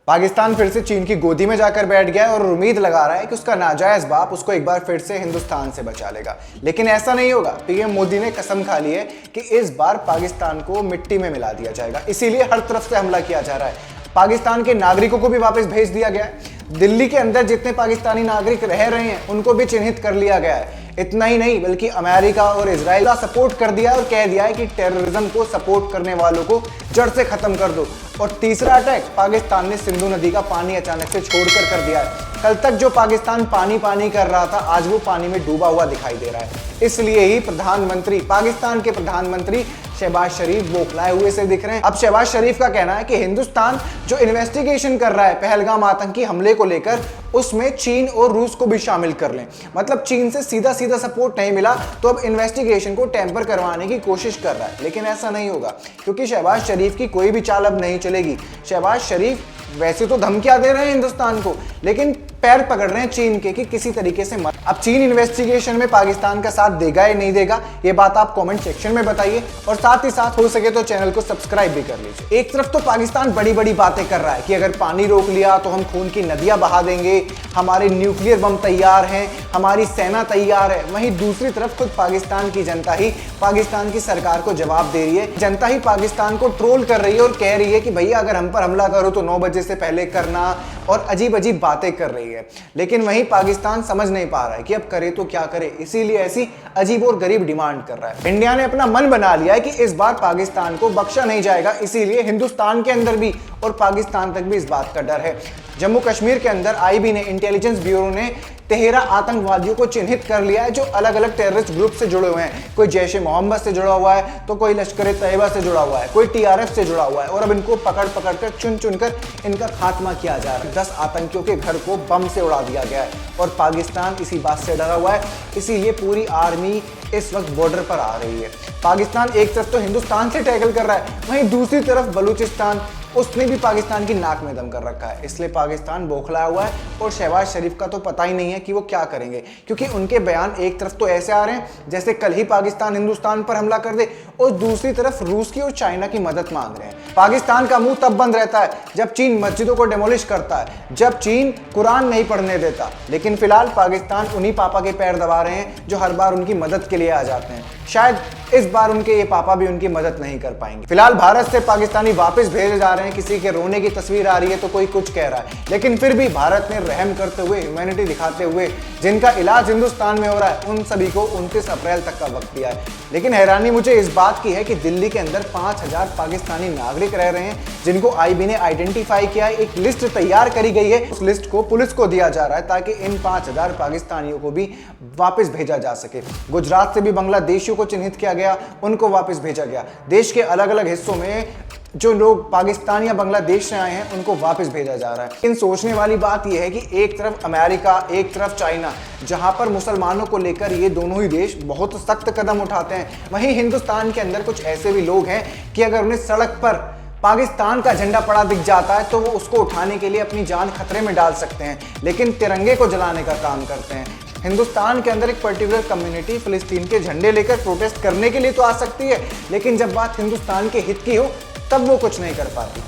पाकिस्तान फिर से चीन की गोदी में जाकर बैठ गया है और उम्मीद लगा रहा है कि उसका नाजायज बाप उसको एक बार फिर से हिंदुस्तान से बचा लेगा। लेकिन ऐसा नहीं होगा। पीएम मोदी ने कसम खा ली है कि इस बार पाकिस्तान को मिट्टी में मिला दिया जाएगा। इसीलिए हर तरफ से हमला किया जा रहा है। पाकिस्तान के नागरिकों को भी वापस भेज दिया गया है। दिल्ली के अंदर जितने पाकिस्तानी नागरिक रह रहे हैं उनको भी चिन्हित कर लिया गया है। इतना ही नहीं बल्कि अमेरिका और इजराइल का सपोर्ट कर दिया और कह दिया है कि टेररिज्म को सपोर्ट करने वालों को जड़ से खत्म कर दो। और तीसरा अटैक पाकिस्तान ने सिंधु नदी का पानी अचानक से छोड़कर कर दिया है। कल तक जो पाकिस्तान पानी पानी कर रहा था आज वो पानी में डूबा हुआ दिखाई दे रहा है। इसलिए ही पाकिस्तान के प्रधानमंत्री शहबाज शरीफ बौखलाए हुए से दिख रहे हैं। अब शहबाज शरीफ का कहना है कि हिंदुस्तान जो इन्वेस्टिगेशन कर रहा है पहलगाम आतंकी हमले को लेकर, उसमें चीन और रूस को भी शामिल कर लें। मतलब चीन से सीधा सीधा सपोर्ट नहीं मिला तो अब इन्वेस्टिगेशन को टेम्पर करवाने की कोशिश कर रहा है। लेकिन ऐसा नहीं होगा क्योंकि शहबाज शरीफ की कोई भी चाल अब नहीं चलेगी। शहबाज शरीफ वैसे तो धमकियां दे रहे हैं हिंदुस्तान को, लेकिन पैर पकड़ रहे हैं चीन के कि किसी तरीके से मत। अब चीन इन्वेस्टिगेशन में पाकिस्तान का साथ देगा या नहीं देगा, ये बात आप कमेंट सेक्शन में बताइए और साथ ही साथ हो सके तो चैनल को सब्सक्राइब भी कर लीजिए। एक तरफ तो पाकिस्तान बड़ी बड़ी बातें कर रहा है कि अगर पानी रोक लिया तो हम खून की नदियां बहा देंगे, हमारे न्यूक्लियर बम तैयार हैं, हमारी सेना तैयार है। वहीं दूसरी तरफ खुद पाकिस्तान की जनता ही पाकिस्तान की सरकार को जवाब दे रही है। जनता ही पाकिस्तान को ट्रोल कर रही है और कह रही है कि भैया अगर हम पर हमला करो तो 9 बजे से पहले करना, और अजीब अजीब बातें कर रही है। लेकिन वहीं पाकिस्तान समझ नहीं पा रहा है कि अब करे तो क्या करे, इसीलिए ऐसी अजीब और गरीब डिमांड कर रहा है। इंडिया ने अपना मन बना लिया है कि इस बार पाकिस्तान को बख्शा नहीं जाएगा। इसीलिए हिंदुस्तान के अंदर भी और पाकिस्तान तक भी इस बात का डर है। जम्मू कश्मीर के अंदर आईबी ने, इंटेलिजेंस ब्यूरो ने 13 आतंकवादियों को चिन्हित कर लिया है जो अलग अलग टेररिस्ट ग्रुप से जुड़े हुए हैं। कोई जैश ए मोहम्मद से जुड़ा हुआ है तो कोई लश्कर ए तैयबा से जुड़ा हुआ है, कोई टीआरएफ से जुड़ा हुआ है। और अब इनको पकड़ पकड़ कर चुन चुन कर इनका खात्मा किया जा रहा है। 10 आतंकियों के घर को बम से उड़ा दिया गया है और पाकिस्तान इसी बात से डरा हुआ है। इसीलिए पूरी आर्मी इस वक्त बॉर्डर पर आ रही है। पाकिस्तान एक तरफ तो हिंदुस्तान से टैकल कर रहा है, वहीं दूसरी तरफ बलूचिस्तान, उसने भी पाकिस्तान की नाक में दम कर रखा है। इसलिए पाकिस्तान बौखलाया हुआ है और शहबाज शरीफ का तो पता ही नहीं है कि वो क्या करेंगे, क्योंकि उनके बयान एक तरफ तो ऐसे आ रहे हैं जैसे कल ही पाकिस्तान हिंदुस्तान पर हमला कर दे, और दूसरी तरफ रूस की और चाइना की मदद मांग रहे हैं। पाकिस्तान का मुंह तब बंद रहता है जब चीन मस्जिदों को डेमोलिश करता है, जब चीन कुरान नहीं पढ़ने देता। लेकिन फिलहाल पाकिस्तान उन्हीं पापा के पैर दबा रहे हैं जो हर बार उनकी मदद के लिए आ जाते हैं। शायद इस बार उनके ये पापा भी उनकी मदद नहीं कर पाएंगे। फिलहाल भारत से पाकिस्तानी वापस भेजे जा रहे हैं। किसी के रोने की तस्वीर आ रही है तो कोई कुछ कह रहा है, लेकिन फिर भी भारत ने रहम करते हुए, ह्यूमैनिटी दिखाते हुए, जिनका इलाज हिंदुस्तान में हो रहा है उन सभी को 29 अप्रैल तक का वक्त दिया है। लेकिन हैरानी मुझे इस बात की है कि दिल्ली के अंदर 5000 पाकिस्तानी नागरिक रह रहे हैं जिनको आईबी ने आइडेंटिफाई किया है। एक लिस्ट तैयार करी गई है, उस लिस्ट को पुलिस को दिया जा रहा है ताकि इन 5000 पाकिस्तानियों को भी वापस भेजा जा सके। गुजरात से भी बांग्लादेशियों को चिन्हित किया गया, उनको वापस भेजा गया। देश के अलग अलग हिस्सों में जो लोग पाकिस्तान या बांग्लादेश से आए हैं उनको वापस भेजा जा रहा है। इन सोचने वाली बात यह है कि एक तरफ अमेरिका, एक तरफ चाइना, जहां पर मुसलमानों को लेकर ये दोनों ही देश बहुत सख्त कदम उठाते हैं, वहीं हिंदुस्तान के अंदर कुछ ऐसे भी लोग हैं कि अगर उन्हें सड़क पर पाकिस्तान का झंडा पड़ा दिख जाता है तो वो उसको उठाने के लिए अपनी जान खतरे में डाल सकते हैं, लेकिन तिरंगे को जलाने का काम करते हैं। हिंदुस्तान के अंदर एक पर्टिकुलर कम्युनिटी फिलिस्तीन के झंडे लेकर प्रोटेस्ट करने के लिए तो आ सकती है, लेकिन जब बात हिंदुस्तान के हित की हो तब वो कुछ नहीं कर पाती।